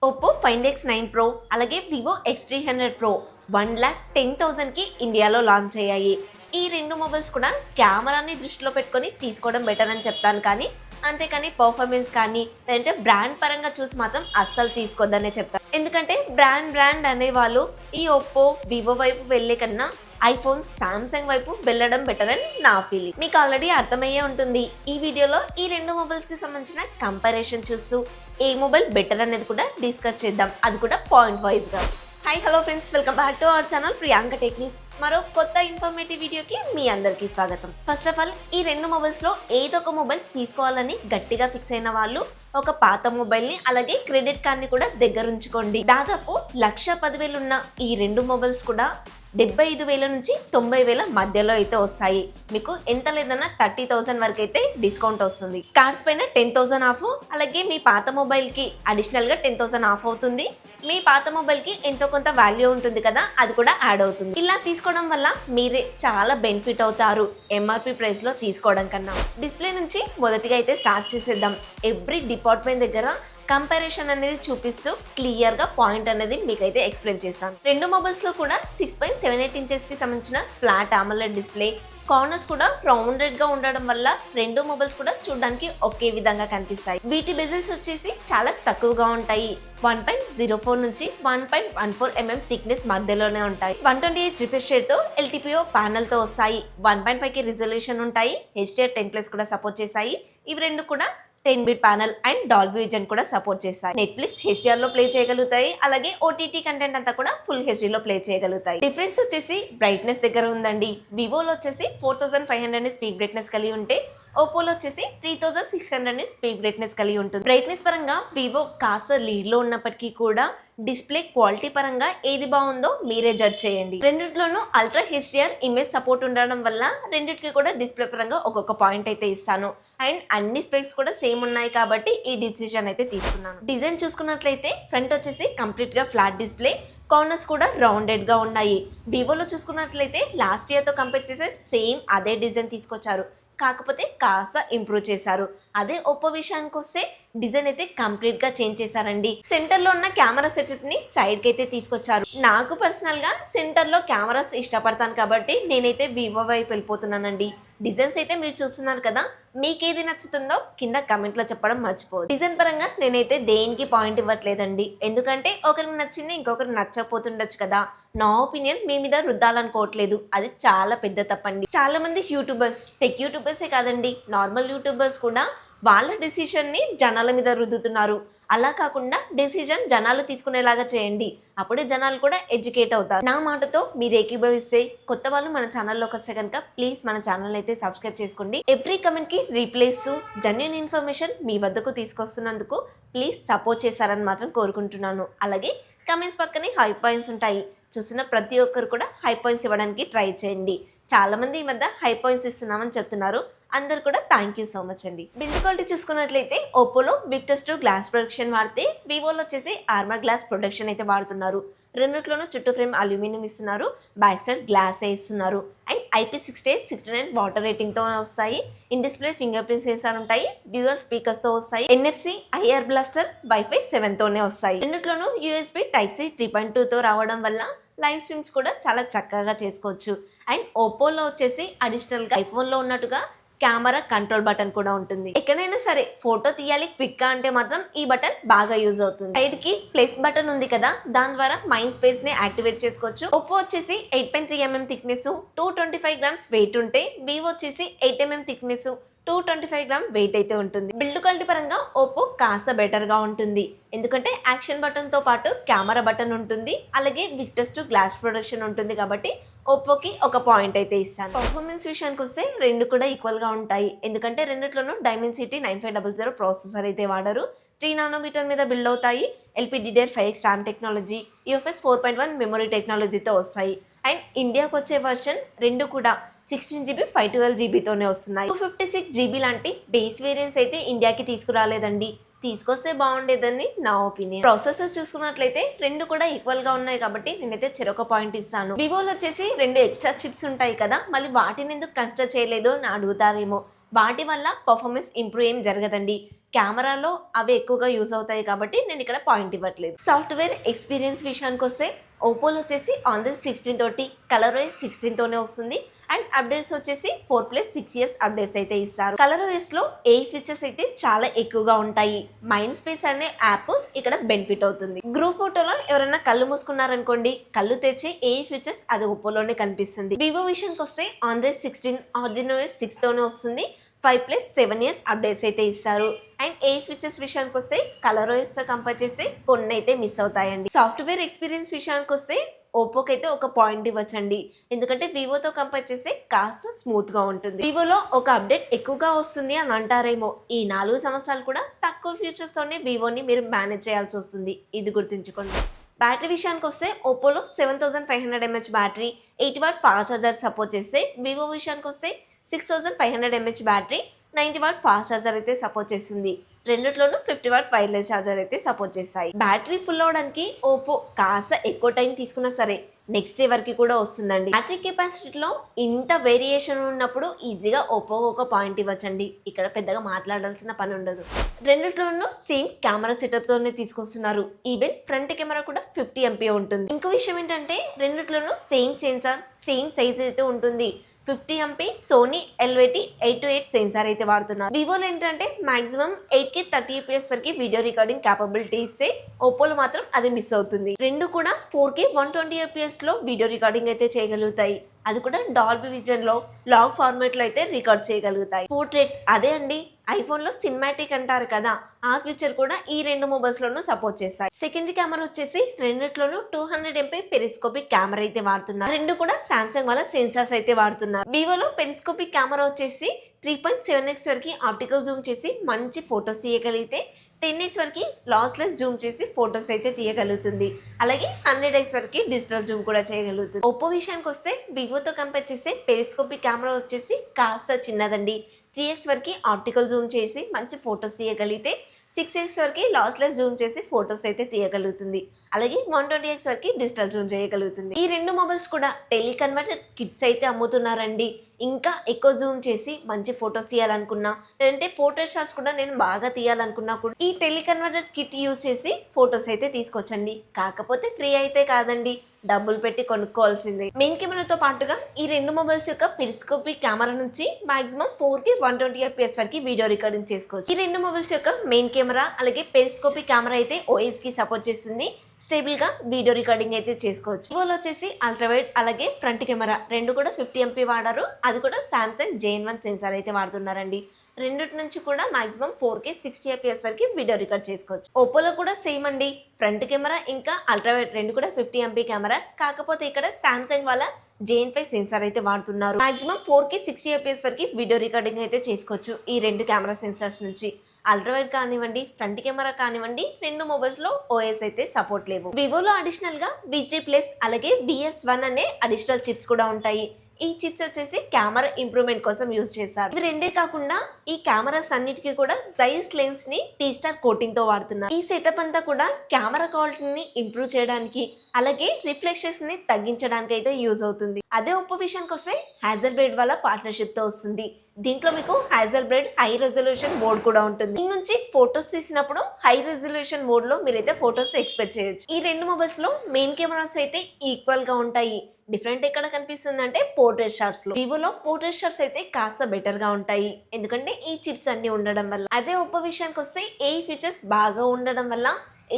Oppo find X9 Pro అలాగే Vivo X300 Pro 1,10,000కి ఇండియాలో launch అయ్యాయి. ఈ రెండు మొబైల్స్ కూడా కెమెరాని దృష్టిలో పెట్టుకొని తీసుకోవడం బెటర్ అని చెప్తాను, కానీ అంతేకాని పర్ఫార్మెన్స్ కానీ లేదంటే బ్రాండ్ పరంగా చూసి మాత్రం అస్సలు తీసుకోవద్దనే చెప్తాను. ఎందుకంటే బ్రాండ్ అనే వాళ్ళు ఈ ఒప్పో వివో వైపు వెళ్ళే కన్నా ఐఫోన్ సామ్సంగ్ వైపు వెళ్ళడం బెటర్ అని నా ఫీలింగ్. మీకు ఆల్రెడీ అర్థమయ్యే ఉంటుంది. ఈ వీడియోలో ఈ రెండు మొబైల్స్ కి సంబంధించిన కంపారిజన్ చూస్తూ ఏ మొబైల్ బెటర్ అనేది కూడా డిస్కస్ చేద్దాం, అది కూడా పాయింట్ వైజ్ గా. Hi hello friends, welcome back to our channel Priyanka tech news. మరో కొత్త ఇన్ఫర్మేటివ్ వీడియోకి మీ అందరికీ స్వాగతం. ఫస్ట్ ఆఫ్ ఆల్, ఈ రెండు మొబైల్స్ లో ఏదో ఒక మొబైల్ తీసుకోవాలని గట్టిగా ఫిక్స్ అయిన వాళ్ళు ఒక పాత మొబైల్ ని అలాగే క్రెడిట్ కార్డ్ ని కూడా దగ్గర ఉంచుకోండి. దాదాపు 1,10,000 ఉన్న ఈ రెండు మొబైల్స్ కూడా 75,000 నుంచి 90,000 మధ్యలో అయితే వస్తాయి. మీకు ఎంత లేదన్నా 30,000 వరకు అయితే డిస్కౌంట్ వస్తుంది. కార్డ్స్ పైన 10,000 ఆఫ్, అలాగే మీ పాత మొబైల్ కి అడిషనల్ గా 10,000 ఆఫ్ అవుతుంది. మీ పాత మొబైల్ కి ఎంతో కొంత వాల్యూ ఉంటుంది కదా, అది కూడా యాడ్ అవుతుంది. ఇలా తీసుకోవడం వల్ల మీరే చాలా బెనిఫిట్ అవుతారు ఎంఆర్పి ప్రైస్ లో తీసుకోవడం కన్నా. డిస్ప్లే నుంచి మొదటిగా అయితే స్టార్ట్ చేసేద్దాం. ఎవ్రీ డిపార్ట్మెంట్ దగ్గర కంపారిజన్ అనేది చూపిస్తూ క్లియర్ గా పాయింట్ అనేది మీకైతే ఎక్స్ప్లెయిన్ చేశాను. రెండు మొబైల్స్ లో కూడా 6.78 ఇంచెస్ కి సంబంధించిన ఫ్లాట్ AMOLED డిస్ప్లే, కార్నర్స్ కూడా రౌండెడ్ గా ఉండడం వల్ల రెండు మొబైల్స్ కూడా చూడడానికి ఒకే విధంగా కనిపిస్తాయి. వీటి బెజిల్స్ వచ్చేసి చాలా తక్కువగా ఉంటాయి. 1.04 నుంచి 1.14 mm థిక్నెస్ మధ్యలోనే ఉంటాయి. 128 రిఫ్రెష్ రేట్ తో LTPO ప్యానల్ తో వస్తాయి. 1.5 కి రిజల్యూషన్ ఉంటాయి. HDR10+ కూడా సపోర్ట్ చేశాయి. ఇవి రెండు కూడా 10-bit panel and Dolby vision కూడా సపోర్ట్ చేస్తాయి. నెట్ఫ్లిక్స్ HDR లో ప్లే చేయగలుగుతాయి, అలాగే OTT కంటెంట్ అంతా కూడా ఫుల్ HD లో ప్లే చేయగలుగుతాయి. డిఫరెన్స్ వచ్చేసి బ్రైట్నెస్ దగ్గర ఉందండి. వివోలో వచ్చేసి 4500 స్పీక్ బ్రైట్నెస్ కలిగి ఉంటే ఓపోలో వచ్చేసి 3600 స్పీక్ బ్రైట్నెస్ కలిగి ఉంటుంది. బ్రైట్నెస్ పరంగా వివో కాస్త లీడ్ లో ఉన్నప్పటికీ కూడా డిస్ప్లే క్వాలిటీ పరంగా ఏది బాగుందో మీరే జడ్జ్ చేయండి. రెండిట్లోనూ అల్ట్రా HDR ఇమేజ్ సపోర్ట్ ఉండడం వల్ల రెండిటికి కూడా డిస్ప్లే పరంగా ఒక్కొక్క పాయింట్ అయితే ఇస్తాను. అండ్ అన్ని స్పెక్స్ కూడా సేమ్ ఉన్నాయి కాబట్టి ఈ డిసిజన్ అయితే తీసుకున్నాను. డిజైన్ చూసుకున్నట్లయితే ఫ్రంట్ వచ్చేసి కంప్లీట్ గా ఫ్లాట్ డిస్ప్లే, కార్నర్స్ కూడా రౌండెడ్ గా ఉన్నాయి. వివోలో చూసుకున్నట్లయితే లాస్ట్ ఇయర్ తో కంపేర్ చేస్తే సేమ్ అదే డిజైన్ తీసుకొచ్చారు, కాకపోతే కాస్త ఇంప్రూవ్ చేశారు. అదే ఒప్పో విషయానికి వస్తే డిజైన్ అయితే కంప్లీట్ గా చేంజ్ చేశారండి. సెంటర్ లో ఉన్న కెమెరా సెటప్ ని సైడ్ కి అయితే తీసుకొచ్చారు. నాకు పర్సనల్ గా సెంటర్ లో కెమెరాస్ ఇష్టపడతాను కాబట్టి నేనైతే వివో వైపు వెళ్ళిపోతున్నానండి. డిజైన్స్ అయితే మీరు చూస్తున్నారు కదా, మీకేది నచ్చుతుందో కింద కమెంట్ లో చెప్పడం మర్చిపోదు. డిజైన్ పరంగా నేనైతే దేనికి పాయింట్ ఇవ్వట్లేదండి, ఎందుకంటే ఒకరికి నచ్చింది ఇంకొకరికి నచ్చకపోతుండొచ్చు కదా. నా ఒపీనియన్ మీ మీద రుద్దాలనుకోవట్లేదు, అది చాలా పెద్ద తప్పండి. చాలా మంది యూట్యూబర్స్, టెక్ యూట్యూబర్సే కాదండి, నార్మల్ యూట్యూబర్స్ కూడా వాళ్ళ డెసిషన్ ని జనాల మీద రుద్దుతున్నారు. అలా కాకుండా డెసిషన్ జనాలు తీసుకునేలాగా చేయండి, అప్పుడే జనాలు కూడా ఎడ్యుకేట్ అవుతారు. నా మాటతో మీరు ఏకీభవిస్తే, కొత్త వాళ్ళు మన ఛానల్లోకి వస్తే కనుక ప్లీజ్ మన ఛానల్ అయితే సబ్స్క్రైబ్ చేసుకోండి. ఎవ్రీ కమెంట్ కి రీప్లేస్ జెన్యూన్ ఇన్ఫర్మేషన్ మీ వద్దకు తీసుకొస్తున్నందుకు ప్లీజ్ సపోర్ట్ చేశారని మాత్రం కోరుకుంటున్నాను. అలాగే కమెంట్స్ పక్కనే హై పాయింట్స్ ఉంటాయి, చూసిన ప్రతి ఒక్కరు కూడా హై పాయింట్స్ ఇవ్వడానికి ట్రై చేయండి. చాలా మంది ఈ మధ్య హై పాయింట్స్ ఇస్తున్నామని చెప్తున్నారు, అందరు కూడా థ్యాంక్ యూ సో మచ్ అండి. బిల్డ్ క్వాలిటీ చూసుకున్నట్లయితే ఓపోలో విక్టర్స్ 2 గ్లాస్ ప్రొడక్షన్ వాడితే వివోలో వచ్చేసి ఆర్మర్ గ్లాస్ ప్రొడక్షన్ అయితే వాడుతున్నారు. రెండిట్లోనూ చుట్టూ ఫ్రేమ్ అల్యూమినియం ఇస్తున్నారు, బ్యాక్ సైడ్ గ్లాస్ ఇస్తున్నారు. అండ్ IP68 69 వాటర్ రేటింగ్ తో వస్తాయి. In display finger print censor ఉంటాయి, డ్యూయల్ స్పీకర్స్ తో వస్తాయి. NFC IR బ్లాస్టర్ Wi-Fi 7 తోనే వస్తాయి. రెండిట్లోనూ USB Type-C 3.2 తో రావడం వల్ల లైవ్ స్ట్రీమ్స్ కూడా చాలా చక్కగా చేసుకోవచ్చు. అండ్ ఓపోలో వచ్చేసి అడిషనల్ గా ఐఫోన్ లో ఉన్నట్టుగా కెమెరా కంట్రోల్ బటన్ కూడా ఉంటుంది. ఎక్కడైనా సరే ఫోటో తీయాలి క్విక్ గా అంటే మాత్రం ఈ బటన్ బాగా యూజ్ అవుతుంది. సైడ్ కి ప్లస్ బటన్ ఉంది కదా, దాని ద్వారా మైండ్ స్పేస్ ని యాక్టివేట్ చేసుకోవచ్చు. ఒప్పో వచ్చేసి 8.3 mm థిక్నెస్, 225 grams వెయిట్ ఉంటే వివో వచ్చేసి 8 mm థిక్నెస్, 225 grams వెయిట్ అయితే ఉంటుంది. బిల్డ్ క్వాలిటీ పరంగా ఓప్పో కాస్త బెటర్ గా ఉంటుంది, ఎందుకంటే యాక్షన్ బటన్ తో పాటు కెమెరా బటన్ ఉంటుంది, అలాగే విక్టర్స్ 2 గ్లాస్ ప్రొడక్షన్ ఉంటుంది కాబట్టి ఓప్పోకి ఒక పాయింట్ అయితే ఇస్తాను. పర్ఫార్మెన్స్ విషయానికి వస్తే రెండు కూడా ఈక్వల్ గా ఉంటాయి, ఎందుకంటే రెండిట్లోనూ Dimensity 9500 ప్రాసెసర్ అయితే వాడరు. 3 nm మీద బిల్డ్ అవుతాయి. LPDDR5X RAM technology, UFS 4.1 memory టెక్నాలజీతో వస్తాయి. అండ్ ఇండియాకి వచ్చే వర్షన్ రెండు కూడా 16GB 512GB తోనే వస్తున్నాయి. 256GB లాంటి బేస్ వేరియంట్స్ అయితే ఇండియాకి తీసుకురాలేదండి, తీసుకొస్తే బాగుండేదని నా ఒపీనియన్. ప్రాసెసర్ చూసుకున్నట్లయితే రెండు కూడా ఈక్వల్ గా ఉన్నాయి కాబట్టి నేనైతే చెరొక పాయింట్ ఇస్తాను. వివోలో వచ్చేసి రెండు ఎక్స్ట్రా చిప్స్ ఉంటాయి కదా, మళ్ళీ వాటిని ఎందుకు కన్సిడర్ చేయలేదు అని అడుగుతారేమో. వాటి వల్ల పర్ఫార్మెన్స్ ఇంప్రూవ్ ఏం జరగదండి. కెమెరాలో అవి ఎక్కువగా యూజ్ అవుతాయి కాబట్టి నేను ఇక్కడ పాయింట్ ఇవ్వట్లేదు. సాఫ్ట్వేర్ ఎక్స్పీరియన్స్ విషయానికి వస్తే ఓపోలో వచ్చేసి ఆండ్రాయిడ్ 16 తోటి, కలర్ఓఎస్ 16 తోనే వస్తుంది. అండ్ అప్డేట్స్ వచ్చేసి 4+6 years అప్డేట్స్ అయితే ఇస్తారు. కలర్ఓఎస్ లో ఏ ఫీచర్స్ అయితే చాలా ఎక్కువగా ఉంటాయి. మైండ్ స్పేస్ అనే యాప్ ఇక్కడ బెనిఫిట్ అవుతుంది. గ్రూప్ ఫోటోలో ఎవరైనా కళ్ళు మూసుకున్నారనుకోండి, కళ్ళు తెచ్చే ఏ ఫీచర్స్ అది ఓపోలోనే కనిపిస్తుంది. వివో విషయానికి వస్తే ఆండ్రాయిడ్ 16 ఆర్జినోఎస్ 6 తోనే వస్తుంది. 5+7 years అప్డేట్స్ అయితే ఇస్తారు. అండ్ ఏ ఫీచర్స్ విషయానికి వస్తే కలర్ఓఎస్ తో కంపేర్ చేస్తే కొన్ని అయితే మిస్ అవుతాయండి. సాఫ్ట్వేర్ ఎక్స్పీరియన్స్ విషయానికి వస్తే ఓపోకి అయితే ఒక పాయింట్ ఇవ్వచ్చండి. ఎందుకంటే వివోతో కంపేర్ చేస్తే కాస్త స్మూత్ గా ఉంటుంది. వివోలో ఒక అప్డేట్ ఎక్కువగా వస్తుంది అని అంటారేమో, ఈ 4 సంవత్సరాలు కూడా తక్కువ ఫీచర్స్ తోనే వివోని మీరు మేనేజ్ చేయాల్సి వస్తుంది. ఇది గుర్తుంచుకోండి. బ్యాటరీ విషయానికి వస్తే ఓపోలో 7500 mAh battery, 80W fast charger support చేస్తే, వివో విషయానికి వస్తే 6500 mAh battery, 90W fast charger అయితే సపోర్ట్ చేస్తుంది. రెండిట్లోనూ 50W వైర్లెస్ ఛార్జర్ అయితే సపోర్ట్ చేస్తాయి. బ్యాటరీ ఫుల్ అవడానికి ఓపో కాస్త ఎక్కువ టైం తీసుకున్నా సరే నెక్స్ట్ డే వరకు కూడా వస్తుందండి. బ్యాటరీ కెపాసిటీలో ఇంత వేరియేషన్ ఉన్నప్పుడు ఈజీగా ఓపో ఒక పాయింట్ ఇవ్వచ్చండి. ఇక్కడ పెద్దగా మాట్లాడాల్సిన పని ఉండదు. రెండిట్లోనూ సేమ్ కెమెరా సెటప్ తోనే తీసుకొస్తున్నారు. ఈవెన్ ఫ్రంట్ కెమెరా కూడా 50 MP ఉంటుంది. ఇంకో విషయం ఏంటంటే రెండిట్లోనూ సేమ్ సెన్సార్, సేమ్ సైజ్ అయితే ఉంటుంది. 50 MP సోనీ LVT 8-8 సెన్సార్ అయితే వాడుతున్నారు. వివోలో ఏంటంటే మాక్సిమం 8K 30 fps వరకు వీడియో రికార్డింగ్ క్యాపబిలిటీ ఇస్తే, ఓపోలో మాత్రం అది మిస్ అవుతుంది. రెండు కూడా 4K 120 fps లో వీడియో రికార్డింగ్ అయితే చేయగలుగుతాయి. అది కూడా డాల్బీ విజన్ లో లాగ్ ఫార్మాట్ లో అయితే రికార్డ్ చేయగలుగుతాయి. పోర్ట్రేట్ అదే అండి, ఐఫోన్ లో సినిమాటిక్ అంటారు కదా, ఆ ఫీచర్ కూడా ఈ రెండు మొబైల్స్ లోనూ సపోర్ట్ చేస్తాయి. సెకండరీ కెమెరా వచ్చేసి రెండిట్లోనూ 200 MP పెరిస్కోపిక్ కెమెరా అయితే వాడుతున్నారు. రెండు కూడా సామ్సంగ్ వాళ్ళ సెన్సార్స్ అయితే వాడుతున్నారు. వివోలో పెరిస్కోపిక్ కెమెరా వచ్చేసి 3.7x వరకు ఆప్టికల్ జూమ్ చేసి మంచి ఫొటోస్ తీయగలిగితే, 10x వరకు లాస్లెస్ జూమ్ చేసి ఫొటోస్ అయితే తీయగలుగుతుంది. అలాగే 100x వరకు డిజిటల్ జూమ్ కూడా చేయగలుగుతుంది. ఒప్పో విషయానికి వస్తే వివోతో కంపేర్ చేస్తే పెరిస్కోపిక్ కెమెరా వచ్చేసి కాస్త చిన్నదండి. 3x వరకు ఆప్టికల్ జూమ్ చేసి మంచి ఫొటోస్ తీయగలిగితే, 6x వరకు లాస్లెస్ జూమ్ చేసి ఫొటోస్ అయితే తీయగలుగుతుంది. అలాగే 120x వరకు డిజిటల్ జూమ్ చేయగలుగుతుంది. ఈ రెండు మొబైల్స్ కూడా టెలికన్వర్టర్ కిట్స్ అయితే అమ్ముతున్నారండి. ఇంకా ఎక్కువ జూమ్ చేసి మంచి ఫొటోస్ తీయాలనుకున్నా, లేదంటే పోర్ట్రేట్ షాట్స్ కూడా నేను బాగా తీయాలనుకున్నా కూడా ఈ టెలికన్వర్టర్ కిట్ యూజ్ చేసి ఫొటోస్ అయితే తీసుకొచ్చండి. కాకపోతే ఫ్రీ అయితే కాదండి, డబ్బులు పెట్టి కొనుక్కోవాల్సిందే. మెయిన్ కెమెరాతో పాటుగా ఈ రెండు మొబైల్స్ యొక్క పెరిస్కోపిక్ కెమెరా నుంచి మాక్సిమం 4K 120 fps వరకు వీడియో రికార్డింగ్ చేసుకోవచ్చు. ఈ రెండు మొబైల్స్ యొక్క మెయిన్ కెమెరా అలాగే పెరిస్కోపిక్ కెమెరా అయితే OS కి సపోర్ట్ చేస్తుంది. స్టేబుల్ గా వీడియో రికార్డింగ్ అయితే చేసుకోవచ్చు. వివోలో వచ్చేసి అల్ట్రావైడ్ అలాగే ఫ్రంట్ కెమెరా రెండు కూడా 50 MP వాడారు. అది కూడా సామ్సంగ్ JN1 సెన్సార్ అయితే వాడుతున్నారండి. రెండిటి నుంచి కూడా మాక్సిమం 4K 60 fps వరకు వీడియో రికార్డ్ చేసుకోవచ్చు. ఓపోలో కూడా సేమ్ అండి, ఫ్రంట్ కెమెరా ఇంకా అల్ట్రావైడ్ రెండు కూడా 50 MP కెమెరా. కాకపోతే ఇక్కడ సామ్సంగ్ వాళ్ళ JN5 సెన్సార్ అయితే వాడుతున్నారు. మాక్సిమం 4K 60 fps వరకు వీడియో రికార్డింగ్ అయితే చేసుకోవచ్చు ఈ రెండు కెమెరా సెన్సార్స్ నుంచి. అల్ట్రావైడ్ కానివ్వండి, ఫ్రంట్ కెమెరా కానివ్వండి, రెండు మొబైల్స్ లో OS అయితే సపోర్ట్ లేవు. వివోలో అడిషనల్ గా V3+ అలాగే VS1 అనే అడిషనల్ చిప్స్ కూడా ఉంటాయి. ఈ చిప్స్ వచ్చేసి కెమెరా ఇంప్రూవ్మెంట్ కోసం యూజ్ చేస్తారు. ఇవి రెండే కాకుండా ఈ కెమెరాస్ అన్నిటికీ కూడా జైస్ లెన్స్ ని T-Star కోటింగ్ తో వాడుతున్నారు. ఈ సెటప్ అంతా కూడా కెమెరా క్వాలిటీని ఇంప్రూవ్ చేయడానికి అలాగే రిఫ్లెక్షన్స్ ని తగ్గించడానికి అయితే యూజ్ అవుతుంది. అదే ఒప్పో విషయానికి వస్తే హాజల్బ్రేడ్ వాళ్ళ పార్ట్నర్షిప్ తో వస్తుంది. దీంట్లో మీకు హాజల్బ్రేడ్ హై రెజల్యూషన్ మోడ్ కూడా ఉంటుంది. దీని నుంచి ఫొటోస్ తీసినప్పుడు హై రెజల్యూషన్ మోడ్ లో మీరైతే ఫొటోస్ ఎక్స్పెక్ట్ చేయొచ్చు. ఈ రెండు మొబైల్స్ లో మెయిన్ కెమెరాస్ అయితే ఈక్వల్ గా ఉంటాయి. డిఫరెంట్ ఎక్కడ కనిపిస్తుంది అంటే పోర్ట్రేట్ షాట్స్ లో. వివోలో పోర్ట్రేట్ షాట్స్ అయితే కాస్త బెటర్ గా ఉంటాయి, ఎందుకంటే ఈ చిప్స్ అన్ని ఉండడం వల్ల. అదే ఒప్పో విషయానికి వస్తే ఏ ఫీచర్స్ బాగా ఉండడం వల్ల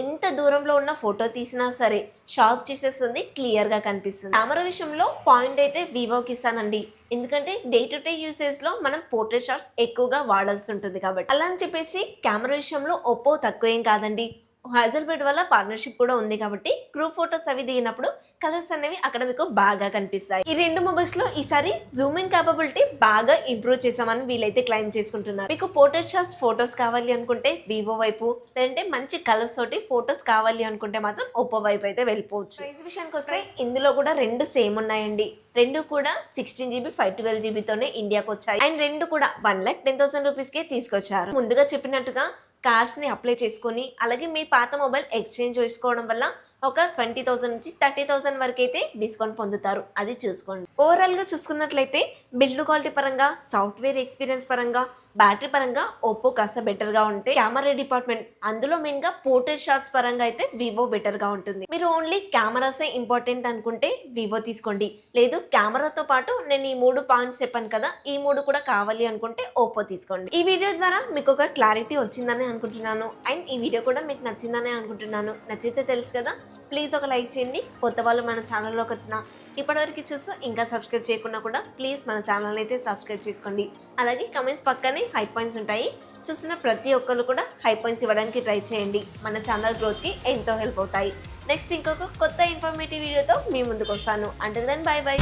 ఎంత దూరంలో ఉన్న ఫోటో తీసినా సరే షాక్ చేసేస్తుంది, క్లియర్ గా కనిపిస్తుంది. కెమెరా విషయంలో పాయింట్ అయితే వివోకి ఇస్తానండి, ఎందుకంటే డే టు డే యూసేజ్ లో మనం పోర్ట్రేట్ షాట్స్ ఎక్కువగా వాడాల్సి ఉంటుంది కాబట్టి. అలా అని చెప్పేసి కెమెరా విషయంలో ఒప్పో తక్కువ ఏం కాదండి. హాజల్బ్రేడ్ వల్ల పార్ట్నర్షిప్ కూడా ఉంది కాబట్టి గ్రూప్ ఫోటోస్ అవి దిగినప్పుడు కలర్స్ అనేవి అక్కడ మీకు బాగా కనిపిస్తాయి. ఈ రెండు మొబైల్స్ లో ఈసారి జూమింగ్ కేపబిలిటీ బాగా ఇంప్రూవ్ చేసామని వీళ్ళైతే క్లైమ్ చేసుకుంటున్నారు. మీకు పోర్ట్రేట్ షాట్స్ ఫోటోస్ కావాలి అనుకుంటే వివో వైపు, లేదంటే మంచి కలర్స్ తోటి ఫోటోస్ కావాలి అనుకుంటే మాత్రం ఒప్పో వైపు అయితే వెళ్ళిపోవచ్చు. ప్రైస్ విషయానికి వస్తే ఇందులో కూడా రెండు సేమ్ ఉన్నాయండి. రెండు కూడా 16GB 512GB తోనే ఇండియాకి వచ్చాయి. అండ్ రెండు కూడా 1,10,000 రూపీస్కే తీసుకొచ్చారు. ముందుగా చెప్పినట్టుగా కార్స్ ని అప్లై చేసుకొని అలాగే మీ పాత మొబైల్ ఎక్స్చేంజ్ చేసుకోవడం వల్ల ఒక 20,000 నుంచి 30,000 వరకు అయితే డిస్కౌంట్ పొందుతారు, అది చూసుకోండి. ఓవరాల్గా చూసుకున్నట్లయితే బిల్డ్ క్వాలిటీ పరంగా, సాఫ్ట్వేర్ ఎక్స్పీరియన్స్ పరంగా, బ్యాటరీ పరంగా ఒప్పో కాస్త బెటర్గా ఉంటే, కెమెరా డిపార్ట్మెంట్ అందులో మెయిన్గా పోర్ట్రేట్ షాట్స్ పరంగా అయితే వివో బెటర్గా ఉంటుంది. మీరు ఓన్లీ కెమెరాసే ఇంపార్టెంట్ అనుకుంటే వివో తీసుకోండి, లేదు కెమెరాతో పాటు నేను ఈ 3 పాయింట్స్ చెప్పాను కదా, ఈ 3 కూడా కావాలి అనుకుంటే ఓప్పో తీసుకోండి. ఈ వీడియో ద్వారా మీకు ఒక క్లారిటీ వచ్చిందని అనుకుంటున్నాను, అండ్ ఈ వీడియో కూడా మీకు నచ్చిందని అనుకుంటున్నాను. నచ్చితే తెలుసు కదా, ప్లీజ్ ఒక లైక్ చేయండి. కొత్త వాళ్ళు మన ఛానల్లోకి వచ్చిన ఇప్పటివరకు చూస్తూ ఇంకా సబ్స్క్రైబ్ చేయకుండా కూడా ప్లీజ్ మన ఛానల్ అయితే సబ్స్క్రైబ్ చేసుకోండి. అలాగే కమెంట్స్ పక్కనే హై పాయింట్స్ ఉంటాయి, చూసిన ప్రతి ఒక్కరు కూడా హై పాయింట్స్ ఇవ్వడానికి ట్రై చేయండి. మన ఛానల్ గ్రోత్కి ఎంతో హెల్ప్ అవుతాయి. నెక్స్ట్ ఇంకొక కొత్త ఇన్ఫర్మేటివ్ వీడియోతో మీ ముందుకు వస్తాను. Until then bye by.